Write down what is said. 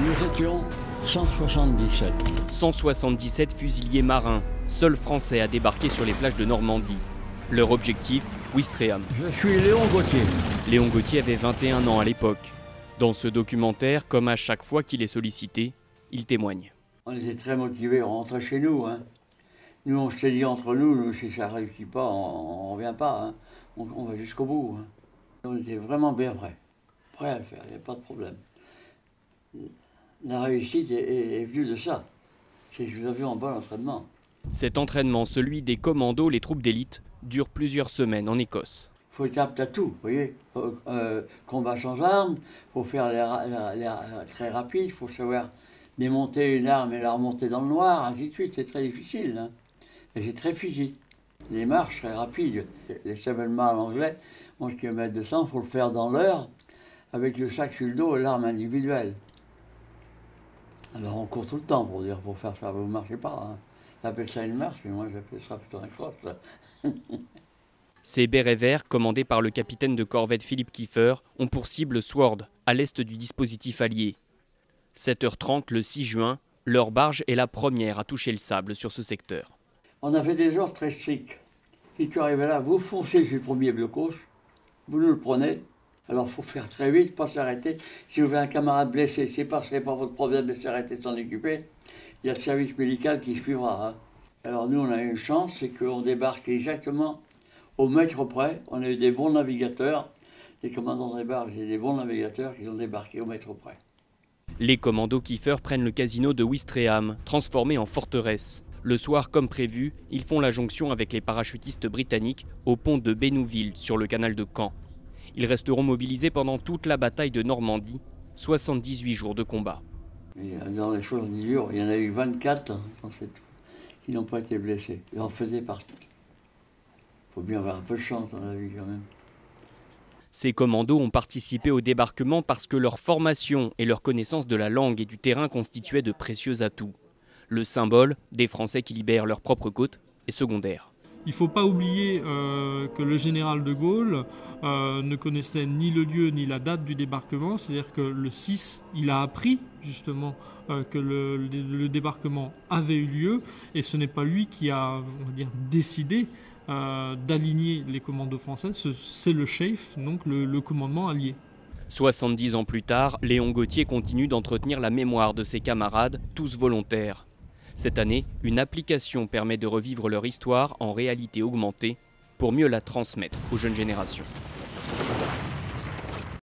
Nous étions 177. 177 fusiliers marins, seuls français à débarquer sur les plages de Normandie. Leur objectif, Ouistreham. Je suis Léon Gauthier. Léon Gauthier avait 21 ans à l'époque. Dans ce documentaire, comme à chaque fois qu'il est sollicité, il témoigne. On était très motivés, on rentrait chez nous. Nous, on s'est dit entre nous, si ça ne réussit pas, on ne revient pas. On va jusqu'au bout. On était vraiment bien prêts à le faire, il n'y a pas de problème. La réussite est venue de ça. C'est que nous avions un bon entraînement. Cet entraînement, celui des commandos, les troupes d'élite, dure plusieurs semaines en Écosse. Il faut être apte à tout, vous voyez. Combat sans armes, il faut faire l'air très rapide, il faut savoir démonter une arme et la remonter dans le noir, ainsi de suite. C'est très difficile. Et c'est très physique. Les marches très rapides. Les 7 miles en anglais, 11 km/h, il faut le faire dans l'heure, avec le sac sur le dos et l'arme individuelle. Alors on court tout le temps pour faire ça, vous ne marchez pas. J'appelle ça une marche, mais moi j'appelle ça plutôt un cross. Ces bérets verts, commandés par le capitaine de corvette Philippe Kiefer, ont pour cible Sword, à l'est du dispositif allié. 7h30 le 6 juin, leur barge est la première à toucher le sable sur ce secteur. On avait des ordres très stricts. Si tu arrives là, vous foncez sur le premier blocos, vous nous le prenez. Alors il faut faire très vite, pas s'arrêter. Si vous avez un camarade blessé, c'est pas votre problème de s'arrêter de s'en occuper. Il y a le service médical qui suivra. Alors nous, on a eu une chance, c'est qu'on débarque exactement au mètre près. On a eu des bons navigateurs, les commandants des barges et des bons navigateurs qui ont débarqué au mètre près. Les commandos Kiefer prennent le casino de Ouistreham, transformé en forteresse. Le soir, comme prévu, ils font la jonction avec les parachutistes britanniques au pont de Bénouville, sur le canal de Caen. Ils resteront mobilisés pendant toute la bataille de Normandie, 78 jours de combat. Et dans les choses dures, il y en a eu 24 qui n'ont pas été blessés. Et on faisait partie. Il faut bien avoir un peu de chance dans la vie quand même. Ces commandos ont participé au débarquement parce que leur formation et leur connaissance de la langue et du terrain constituaient de précieux atouts. Le symbole des Français qui libèrent leur propre côte est secondaire. Il ne faut pas oublier que le général de Gaulle ne connaissait ni le lieu ni la date du débarquement. C'est-à-dire que le 6, il a appris justement que le débarquement avait eu lieu. Et ce n'est pas lui qui a, on va dire, décidé d'aligner les commandos français. C'est le chef, donc le commandement allié. 70 ans plus tard, Léon Gauthier continue d'entretenir la mémoire de ses camarades, tous volontaires. Cette année, une application permet de revivre leur histoire en réalité augmentée pour mieux la transmettre aux jeunes générations.